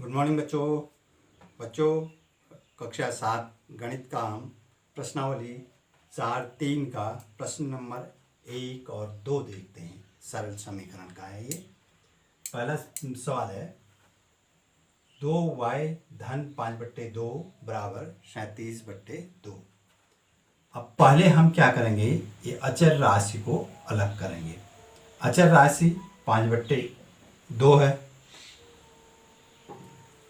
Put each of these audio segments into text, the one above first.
Good morning बच्चों। बच्चों, कक्षा 7 गणित का हम प्रश्नावली 4-3 का प्रश्न नंबर 1 और 2 देखते हैं। सरल समीकरण का है ये। पहला सवाल है 2y धन 5/2 बराबर 37/2। अब पहले हम क्या करेंगे, ये अचर राशि को अलग करेंगे। अचर राशि 5/2 है,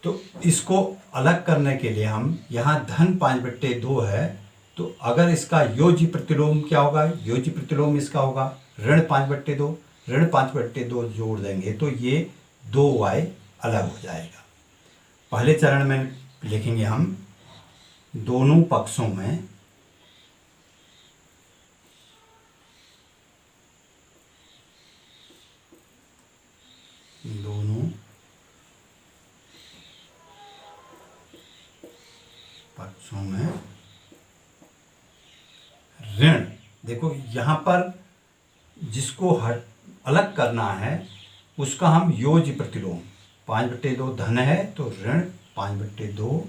तो इसको अलग करने के लिए हम यहाँ धन 5/2 है, तो अगर इसका योज्य प्रतिलोम क्या होगा, योज्य प्रतिलोम इसका होगा ऋण 5/2। ऋण 5/2 जोड़ देंगे तो ये 2y अलग हो जाएगा। पहले चरण में लिखेंगे हम दोनों पक्षों में ऋण। देखो यहाँ पर जिसको अलग करना है उसका हम योज्य प्रतिलोम 5/2 धन है तो ऋण 5/2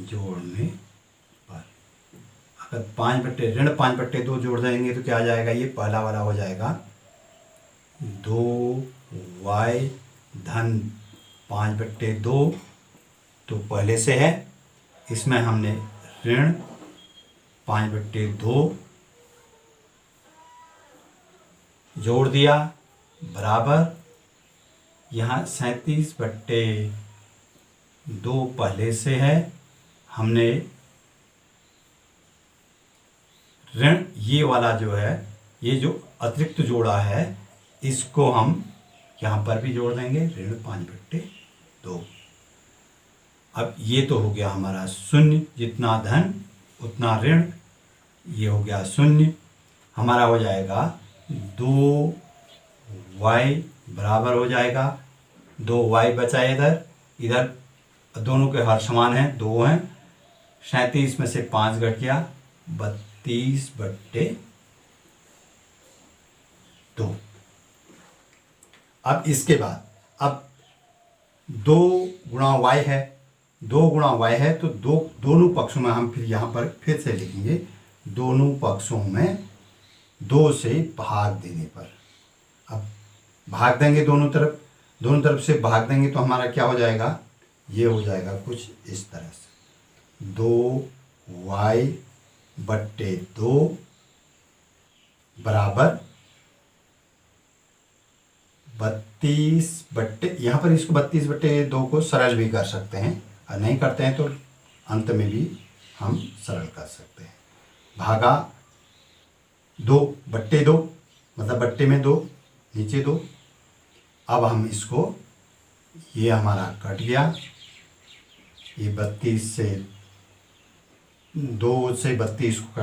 जोड़ने पर, अगर ऋण 5/2 जोड़ देंगे तो क्या आ जाएगा, ये पहला वाला हो जाएगा 2y धन 5/2। तो पहले से है, इसमें हमने ऋण 5/2 जोड़ दिया बराबर यहाँ 37/2 पहले से है, हमने ऋण ये वाला जो है, ये जो अतिरिक्त जोड़ा है इसको हम यहाँ पर भी जोड़ देंगे ऋण 5/2। अब ये तो हो गया हमारा शून्य, जितना धन उतना ऋण, ये हो गया शून्य। हमारा हो जाएगा 2y बराबर हो जाएगा 2y बचा इधर, इधर दोनों के हर समान हैं, 2 हैं। 37 में से 5 घट गया 32/2। अब इसके बाद अब 2 गुणा y है, 2 गुणा y है तो दोनों पक्षों में हम फिर यहाँ पर फिर से लिखेंगे दोनों पक्षों में 2 से भाग देने पर। अब भाग देंगे दोनों तरफ से भाग देंगे तो हमारा क्या हो जाएगा, ये हो जाएगा कुछ इस तरह से 2y/2 बराबर 32/, यहाँ पर इसको 32/2 को सरल भी कर सकते हैं, और नहीं करते हैं तो अंत में भी हम सरल कर सकते हैं। भागा 2/2 मतलब बट्टे में 2 नीचे 2। अब हम इसको, ये हमारा कट गया, ये 32 से 2 से 32 को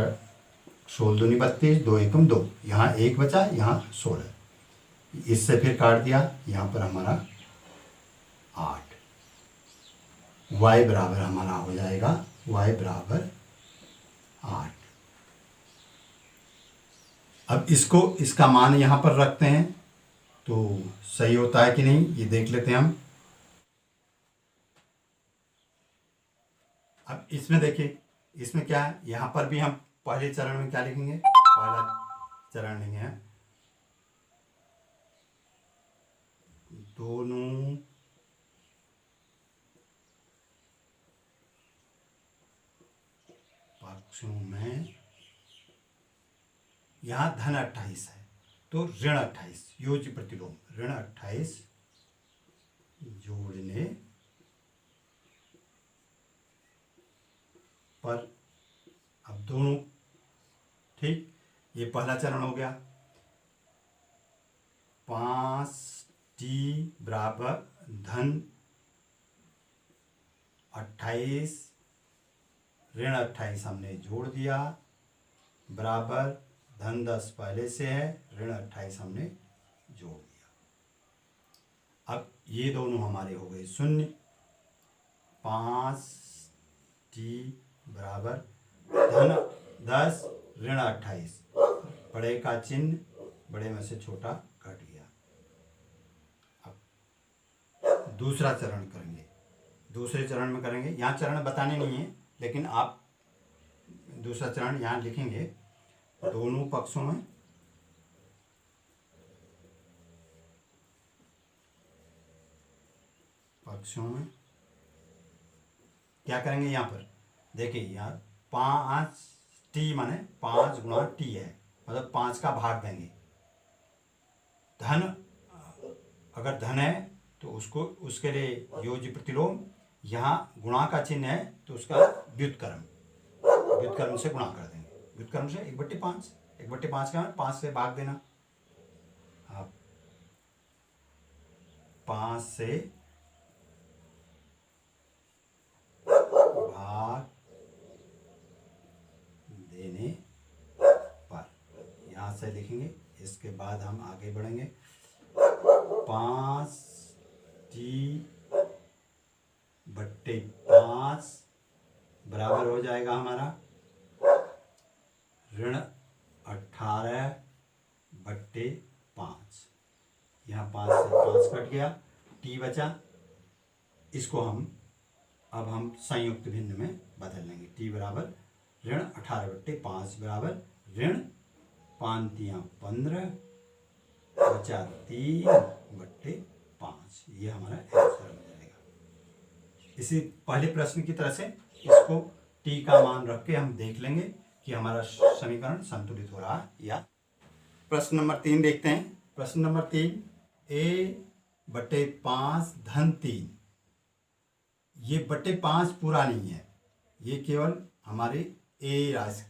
16 दूनी 32, 2 एकम 2, यहाँ 1 बचा, यहाँ 16, इससे फिर काट दिया, यहाँ पर हमारा 8। y बराबर हमारा हो जाएगा y बराबर 8। अब इसको, इसका मान यहाँ पर रखते हैं तो सही होता है कि नहीं ये देख लेते हैं हम। अब इसमें देखिए, इसमें क्या है, यहाँ पर भी हम पहले चरण में क्या लिखेंगे, पहला चरण लिखेंगे हैं दोनों पक्षों में, यहाँ धन 28 है तो ऋण 28 योज्य प्रतिलोम ऋण 28 जोड़ने पर। अब दोनों ठीक, ये पहला चरण हो गया। 5t बराबर धन 28 ऋण 28 हमने जोड़ दिया बराबर धन 10 पहले से है, ऋण 28 हमने जोड़ दिया। अब ये दोनों हमारे हो गए शून्य। 5t बराबर धन 10 ऋण 28 बड़े का चिन्ह बड़े में से छोटा घट गया। अब दूसरा चरण करेंगे, दूसरे चरण में करेंगे। यहाँ चरण बताने नहीं है, लेकिन आप दूसरा चरण यहाँ लिखेंगे। दोनों पक्षों में क्या करेंगे। यहाँ पर देखिए, यहाँ 5 टी माने 5 गुणा टी है, मतलब 5 का भाग देंगे। धन अगर धन है तो उसको उसके लिए योज्य प्रतिलोम, यहाँ गुणा का चिन्ह है तो उसका व्युत्क्रम से गुणा कर देंगे। व्युत्क्रम से 1/5, 1/5 का 5 से भाग देना। अब 5 से भाग देने पर यहाँ से लिखेंगे। इसके बाद हम आगे बढ़ेंगे। 5 टी बट्टे 5 बराबर हो जाएगा हमारा ऋण 18/5। यहाँ 5 से 5 कट गया, टी बचा। इसको अब हम संयुक्त भिन्न में बदल लेंगे। टी बराबर ऋण 18/5 बराबर ऋण 5 तियाँ 15 बचा 3/5। ये हमारा आंसर हो जाएगा। इसी पहले प्रश्न की तरह से इसको टी का मान रख के हम देख लेंगे कि हमारा समीकरण संतुलित हो रहा है या। प्रश्न नंबर 3 देखते हैं। प्रश्न नंबर 3, a/5 धन 3। ये बटे 5 पूरा नहीं है, ये केवल हमारे ए राशि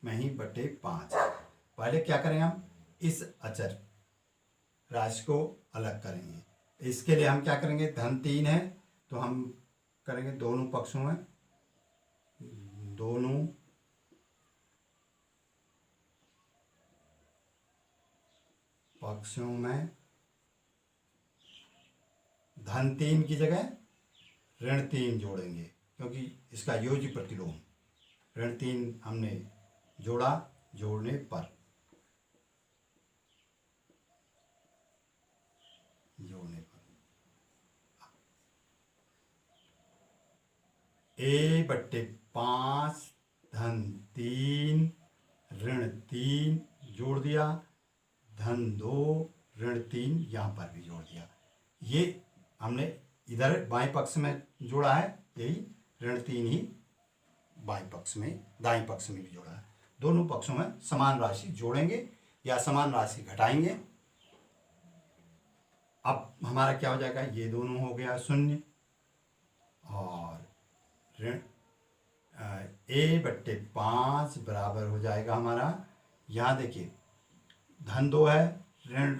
में ही बटे 5 है। पहले क्या करेंगे, हम इस अचर राशि को अलग करेंगे। इसके लिए हम क्या करेंगे, धन 3 है तो हम करेंगे दोनों पक्षों में धन 3 की जगह ऋण 3 जोड़ेंगे, क्योंकि इसका योज्य प्रतिलोम ऋण 3 हमने जोड़ा। जोड़ने पर a/5 धन 3 ऋण 3 जोड़ दिया, धन 2 ऋण 3 यहाँ पर भी जोड़ दिया। ये हमने इधर बाएं पक्ष में जोड़ा है, यही ऋण 3 ही बाएं पक्ष में दाएं पक्ष में भी जोड़ा है। दोनों पक्षों में समान राशि जोड़ेंगे या समान राशि घटाएंगे। अब हमारा क्या हो जाएगा, ये दोनों हो गया 0 और ऋण a/5 बराबर हो जाएगा हमारा। यहाँ देखिए, धन 2 है, ऋण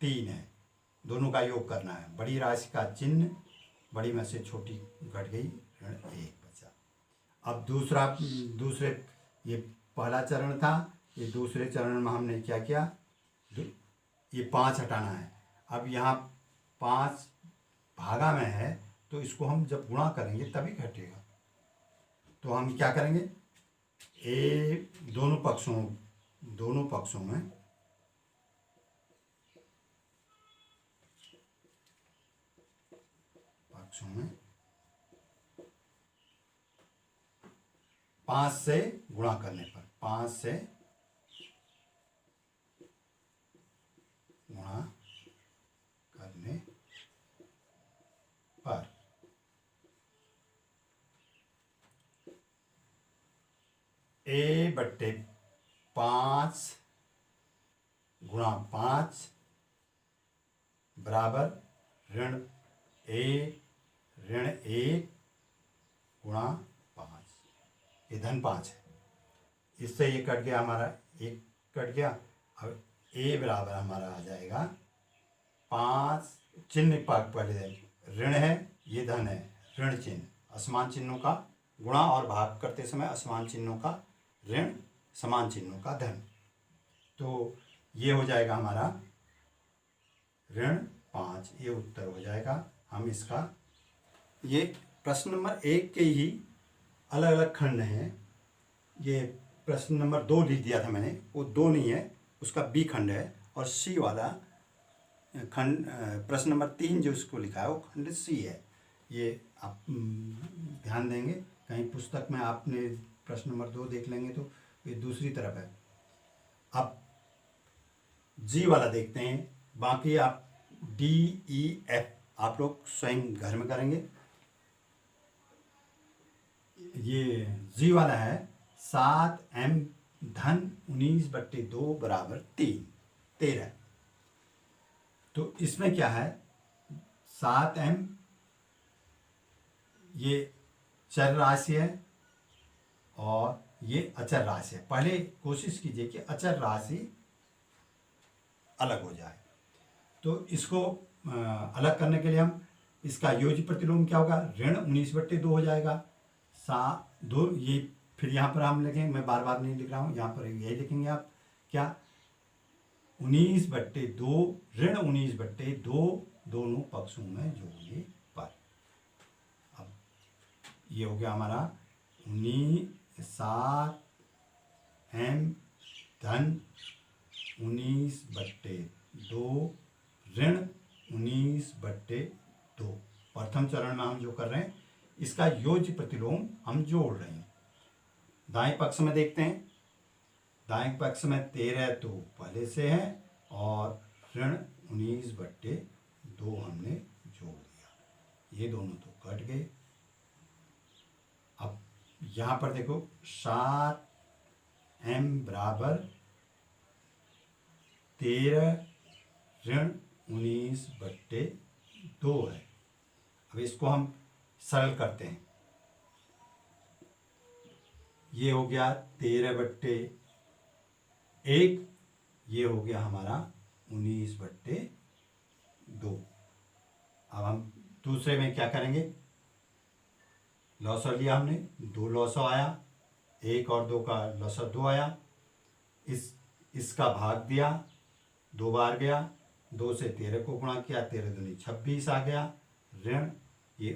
3 है, दोनों का योग करना है। बड़ी राशि का चिन्ह बड़ी में से छोटी घट गई, ऋण 1 बचा। अब दूसरे ये पहला चरण था, ये दूसरे चरण में हमने क्या किया, ये 5 हटाना है। अब यहाँ 5 भागा में है तो इसको हम जब गुणा करेंगे तभी घटेगा। तो हम क्या करेंगे, दोनों पक्षों में 5 से गुणा करने पर, 5 से गुणा करने पर a/5 गुणा 5 बराबर ऋण 1 गुणा 5। ये धन 5 है, इससे ये कट गया, हमारा 1 कट गया। अब a बराबर हमारा आ जाएगा 5, चिन्ह पहले ऋण है, ये धन है, ऋण चिन्ह, असमान चिन्हों का गुणा और भाग करते समय असमान चिन्हों का ऋण, समान चिन्हों का धन। तो ये हो जाएगा हमारा ऋण 5, ये उत्तर हो जाएगा। हम इसका, ये प्रश्न नंबर 1 के ही अलग अलग खंड हैं। ये प्रश्न नंबर 2 लिख दिया था मैंने, वो 2 नहीं है, उसका बी खंड है, और सी वाला खंड प्रश्न नंबर 3 जो इसको लिखा है वो खंड सी है। ये आप ध्यान देंगे, कहीं पुस्तक में आपने प्रश्न नंबर 2 देख लेंगे तो ये दूसरी तरफ है। अब जी वाला देखते हैं, बाकी आप डी ई एफ आप लोग स्वयं घर में करेंगे। ये जी वाला है 7m धन 19/2 बराबर 13। तो इसमें क्या है, 7m ये चर राशि है और ये अचर राशि है। पहले कोशिश कीजिए कि अचर राशि अलग हो जाए। तो इसको अलग करने के लिए हम इसका योज्य प्रतिलोम क्या होगा, ऋण 19/2 हो जाएगा। 2 ये फिर यहाँ पर हम लिखेंगे, मैं बार बार नहीं लिख रहा हूँ, यहाँ पर यही लिखेंगे आप क्या, 19/2 ऋण 19/2 दोनों पक्षों में जोड़ने पर। अब ये हो गया हमारा 7m धन 19/2 ऋण 19/2। प्रथम चरण में हम जो कर रहे हैं इसका योज्य प्रतिलोम हम जोड़ रहे हैं। दाएं पक्ष में देखते हैं, दाएं पक्ष में 13 तो पहले से है और ऋण 19/2 हमने जोड़ दिया, ये दोनों तो कट गए। अब यहाँ पर देखो 7m बराबर 13 ऋण 19/2 है। अब इसको हम सरल करते हैं, ये हो गया 13/1, ये हो गया हमारा 19/2। अब हम दूसरे में क्या करेंगे, लॉसर लिया हमने, 2 लॉसर आया, 1 और 2 का लॉसर 2 आया, इसका भाग दिया, 2 बार गया, 2 से 13 को गुणा किया, 13 दूनी 26 आ गया, ऋण ये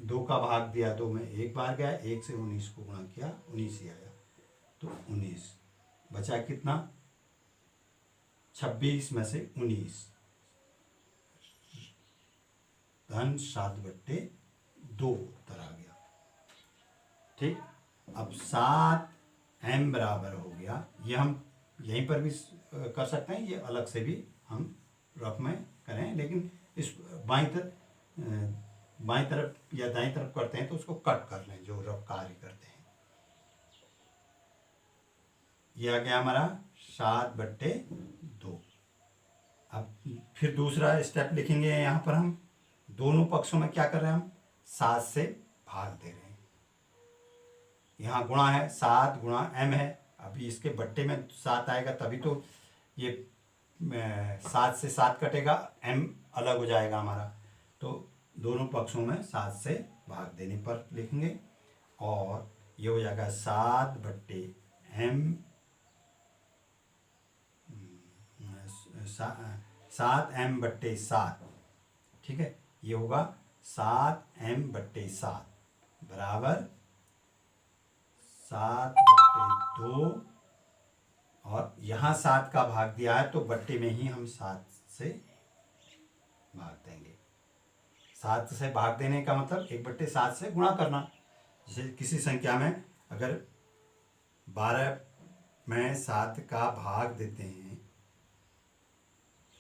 2 का भाग दिया, 2 में 1 बार गया, 1 से 19 को गुणा किया, 19 ही आया, तो 19 बचा कितना, 26 में से 19 धन 7/2 उत्तर आ गया। ठीक, अब 7m बराबर हो गया, ये हम यहीं पर भी कर सकते हैं, ये अलग से भी हम रफ में करें, लेकिन इस बाईं तरफ या दाईं तरफ करते हैं तो उसको कट कर लें जो रफ कार्य करते हैं। ये आ गया हमारा 7/2। अब फिर दूसरा स्टेप लिखेंगे, यहाँ पर हम दोनों पक्षों में क्या कर रहे हैं, हम 7 से भाग दे रहे हैं। यहाँ गुणा है, 7 गुणा m है, अभी इसके बट्टे में 7 आएगा तभी तो ये 7 से 7 कटेगा, m अलग हो जाएगा हमारा, तो दोनों पक्षों में 7 से भाग देने पर लिखेंगे और ये हो जाएगा 7/m 7m/7। ठीक है, ये होगा 7m/7 बराबर 7/2 और यहाँ 7 का भाग दिया है तो बट्टे में ही हम 7 से भाग देंगे। 7 से भाग देने का मतलब 1/7 से गुणा करना। जैसे किसी संख्या में अगर 12 में 7 का भाग देते हैं,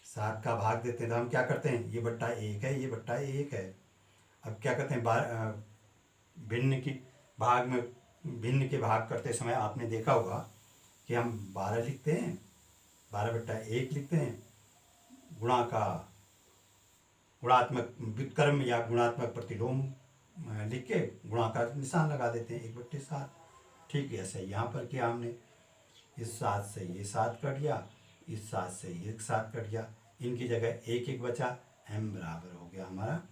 7 का भाग देते हैं तो हम क्या करते हैं, ये बट्टा 1 है, ये बट्टा 1 है। अब क्या करते हैं, भिन्न के भाग करते समय आपने देखा होगा कि हम 12 लिखते हैं, 12/1 लिखते हैं, गुणा का गुणात्मक व्युत्क्रम या गुणात्मक प्रतिलोम लिख के गुणा का निशान लगा देते हैं 1/7। ठीक है, ऐसे यहाँ पर किया हमने, इस 7 से ये 7 कट गया, इस 7 से ये 7 कट गया, इनकी जगह 1 बचा, m बराबर हो गया हमारा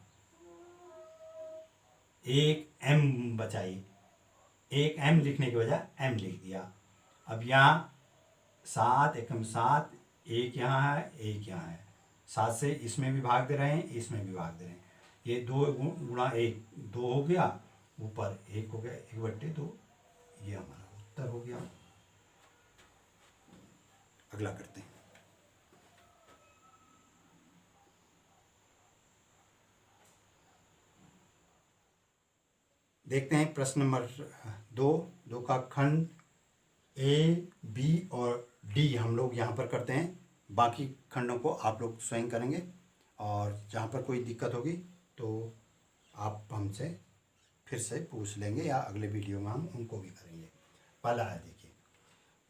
1m बचाई, 1m लिखने की बजाय m लिख दिया। अब यहाँ 7 एकम 7, 1 यहाँ है, 1 यहाँ है, 7 से इसमें भी भाग दे रहे हैं, इसमें भी भाग दे रहे हैं, ये 2 गुणा 1 2 हो गया, ऊपर 1 हो गया, 1/2, ये हमारा उत्तर हो गया। अगला करते हैं। देखते हैं प्रश्न नंबर 2 का खंड ए, बी और डी हम लोग यहाँ पर करते हैं। बाकी खंडों को आप लोग स्वयं करेंगे और जहाँ पर कोई दिक्कत होगी तो आप हमसे फिर से पूछ लेंगे या अगले वीडियो में हम उनको भी करेंगे। पहला है, देखिए,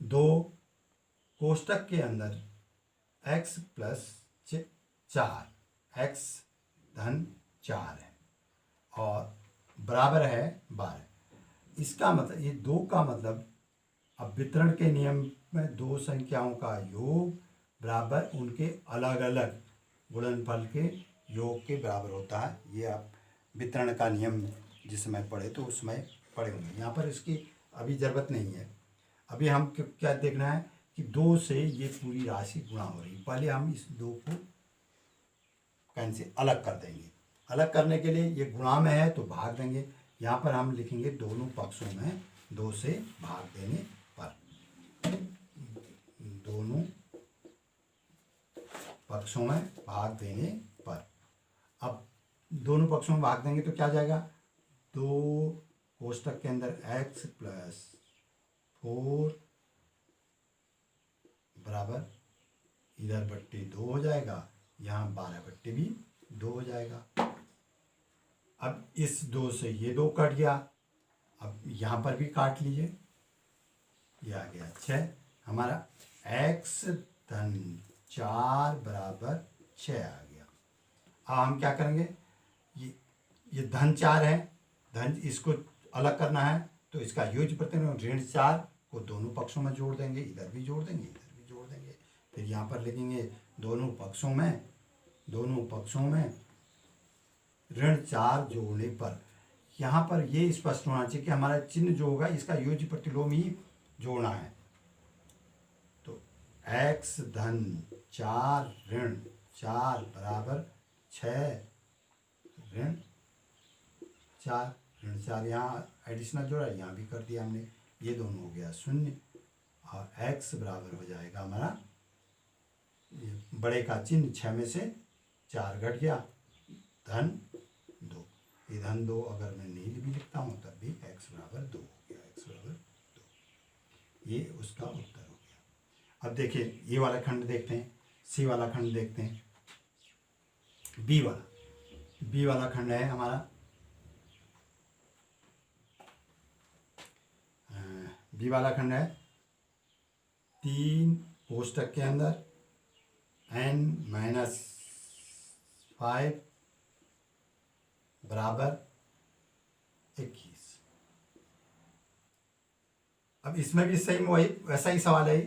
2 कोष्टक के अंदर x प्लस 4 x धन 4 है और बराबर है 12। इसका मतलब, ये 2 का मतलब, अब वितरण के नियम में 2 संख्याओं का योग बराबर उनके अलग अलग गुणनफल के योग के बराबर होता है। ये आप वितरण का नियम जिस समय पढ़े तो उस समय पढ़े होंगे। यहाँ पर इसकी अभी ज़रूरत नहीं है। अभी हम क्या देखना है कि 2 से ये पूरी राशि गुणा हो रही है। पहले हम इस 2 को कैंसिल अलग कर देंगे। अलग करने के लिए, ये गुणा में है तो भाग देंगे। यहाँ पर हम लिखेंगे दोनों पक्षों में 2 से भाग देने पर, दोनों पक्षों में भाग देने पर। अब दोनों पक्षों में भाग देंगे तो क्या जाएगा, 2 कोष्टक के अंदर x प्लस 4 बराबर इधर बट्टे 2 हो जाएगा, यहाँ 12 बट्टे भी 2 हो जाएगा। अब इस 2 से ये 2 कट गया, अब यहाँ पर भी काट लीजिए, ये आ गया 6। हमारा x धन 4 बराबर 6 आ गया। अब हम क्या करेंगे, ये धन 4 है, धन इसको अलग करना है तो इसका योग प्रतिलोम ऋण 4 को दोनों पक्षों में जोड़ देंगे, इधर भी जोड़ देंगे, इधर भी जोड़ देंगे। फिर यहाँ पर लिखेंगे दोनों पक्षों में ऋण 4 जोड़ने पर। यहाँ पर ये स्पष्ट होना चाहिए कि हमारा चिन्ह जो होगा इसका योग प्रतिलोम ही जोड़ना है। तो x धन 4 ऋण 4 बराबर 6 ऋण 4 यहाँ एडिशनल जोड़ा, यहाँ भी कर दिया हमने, ये दोनों हो गया 0 और x बराबर हो जाएगा हमारा, बड़े का चिन्ह 6 में से 4 घट गया, धन 2। ये धन 2 अगर मैं नहीं भी लिखता हूँ तब भी x बराबर 2 हो गया, x बराबर 2। ये उसका उत्तर हो गया। अब देखिए ये वाला खंड देखते हैं, सी वाला खंड देखते हैं, बी वाला खंड है हमारा। बी वाला खंड है 3 कोष्टक के अंदर n-5 बराबर 21। अब इसमें भी सही वही वैसा ही सवाल है।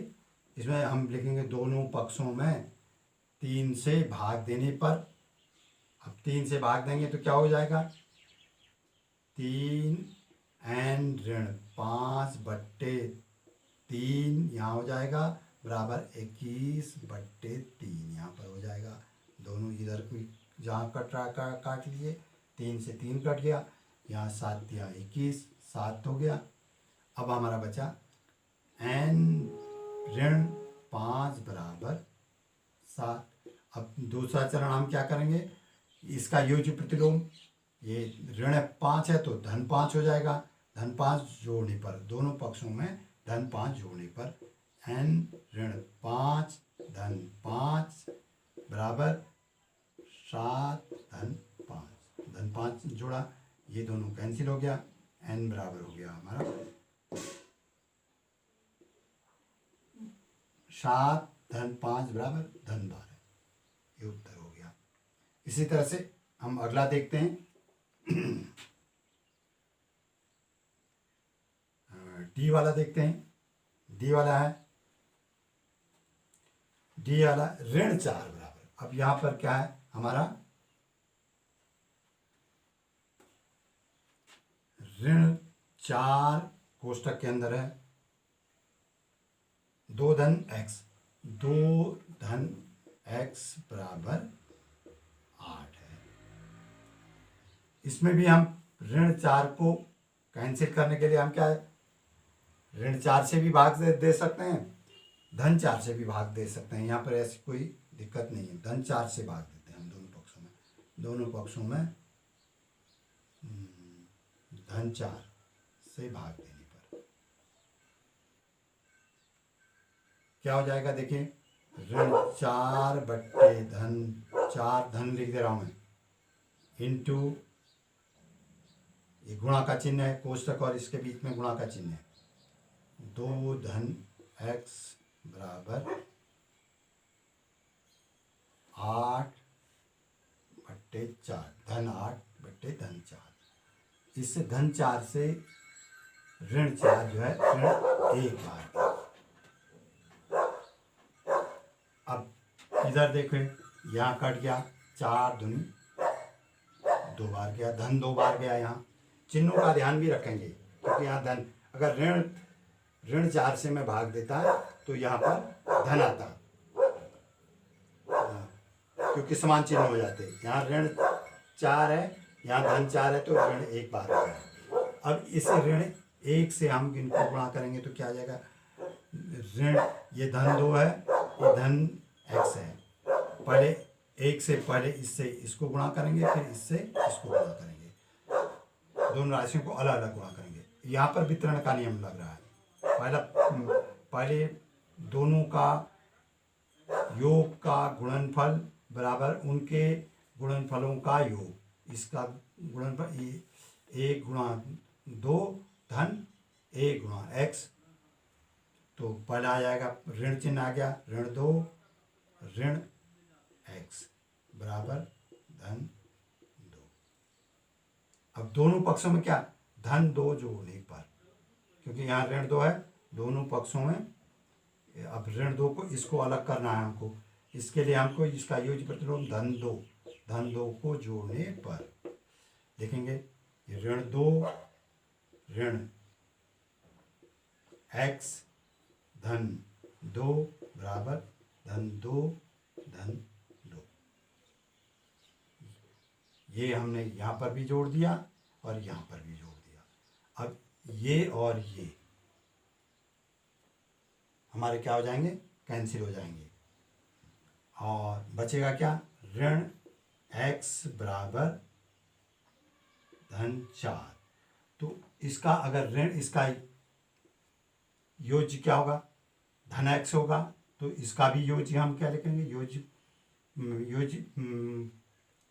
इसमें हम लिखेंगे दोनों पक्षों में 3 से भाग देने पर। अब 3 से भाग देंगे तो क्या हो जाएगा, 3 n ऋण 5 बट्टे 3 यहाँ हो जाएगा बराबर 21 बट्टे 3 यहाँ पर हो जाएगा। दोनों इधर कोई जहाँ कट रहा काट लिए, 3 से 3 कट गया, यहाँ 7 या 21 7 हो गया। अब हमारा बचा n ऋण 5 बराबर 7। अब दूसरा चरण हम क्या करेंगे, इसका योग प्रतिलोम, ये ऋण 5 है तो धन 5 हो जाएगा, धन 5 जोड़ने पर, दोनों पक्षों में धन 5 जोड़ने पर n ऋण 5 धन 5 बराबर 7 धन 5। धन 5 जोड़ा, ये दोनों कैंसिल हो गया, n बराबर हो गया हमारा 7 धन 5 बराबर धन 12। ये उत्तर हो गया। इसी तरह से हम अगला देखते हैं, डी वाला देखते हैं। डी वाला ऋण 4 बराबर। अब यहाँ पर क्या है हमारा, ऋण 4 कोष्टक के अंदर है 2 धन x बराबर 8 है। इसमें भी हम ऋण 4 को कैंसिल करने के लिए हम क्या है, ऋण 4 से भी भाग दे सकते हैं धन 4 से भी भाग दे सकते हैं, यहाँ पर ऐसी कोई दिक्कत नहीं है। धन 4 से भाग देते हैं हम दोनों पक्षों में धन 4 से भाग देने पर क्या हो जाएगा, देखिए ऋण 4 बट्टे धन 4, धन लिख दे रहा हूं मैं, इंटू ये गुणा का चिन्ह है, कोष्टक और इसके बीच में गुणा का चिन्ह है, 2 धन x बराबर 8 बट्टे 4, धन 8 बट्टे धन 4। इससे धन 4 से ऋण 4 जो है ऋण 1 बार गया। अब इधर देखो, यहाँ कट गया, 4 दूनी 2 बार गया, धन 2 बार गया। यहाँ चिन्हों का ध्यान भी रखेंगे, क्योंकि यहाँ धन, अगर ऋण 4 से मैं भाग देता तो यहाँ पर धन आता, क्योंकि समान चिन्ह हो जाते। यहाँ ऋण 4 है, यहाँ धन 4 है, तो ऋण 1 बार आता है। अब इसे ऋण 1 से हम इनको गुणा करेंगे तो क्या आ जाएगा, ऋण ये धन 2 है, ये धन x है। पहले 1 से पहले इससे इसको गुणा करेंगे, फिर इससे इसको गुणा करेंगे, दोनों राशियों को अलग अलग गुणा करेंगे। यहाँ पर वितरण का नियम लग रहा है। पहले दोनों का योग का गुणनफल बराबर उनके गुणनफलों का योग, इसका गुणनफल 1 गुणा 2 धन 1 गुणा x, तो पहला आ जाएगा ऋण चिन्ह आ गया, ऋण 2 ऋण x बराबर धन 2। अब दोनों पक्षों में क्या, धन 2 जोड़ने पर, क्योंकि यहाँ ऋण 2 है, दोनों पक्षों में अब ऋण 2 को इसको अलग करना है हमको, इसके लिए हमको इसका योग प्रतिलोम धन 2 को जोड़ने पर लिखेंगे ऋण 2 ऋण x धन 2 बराबर धन 2 धन 2। ये हमने यहाँ पर भी जोड़ दिया और यहाँ पर भी जोड़ दिया। अब ये और ये हमारे क्या हो जाएंगे, कैंसिल हो जाएंगे, और बचेगा क्या, ऋण x बराबर धन 4। तो इसका अगर ऋण, इसका योज्य क्या होगा, धन x होगा, तो इसका भी योज्य हम क्या लिखेंगे,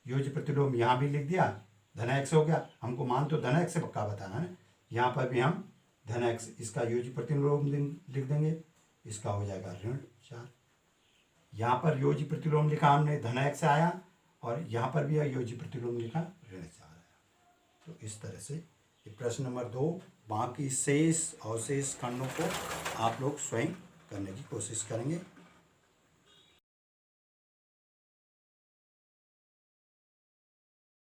योज्य प्रतिलोम यहाँ भी लिख दिया, धन x हो गया। हमको मान तो धन x से पक्का बताना है, यहाँ पर भी हम धन x, इसका योज्य प्रतिलोम लिख देंगे, इसका हो जाएगा ऋण 4। यहाँ पर योज्य प्रतिलोम लिखा हमने, धन x आया, और यहाँ पर भी योज्य प्रतिलोम लिखा, ऋण 4 आया। तो इस तरह से ये प्रश्न नंबर 2, बाकी शेष अवशेष खंडों को आप लोग स्वयं करने की कोशिश करेंगे।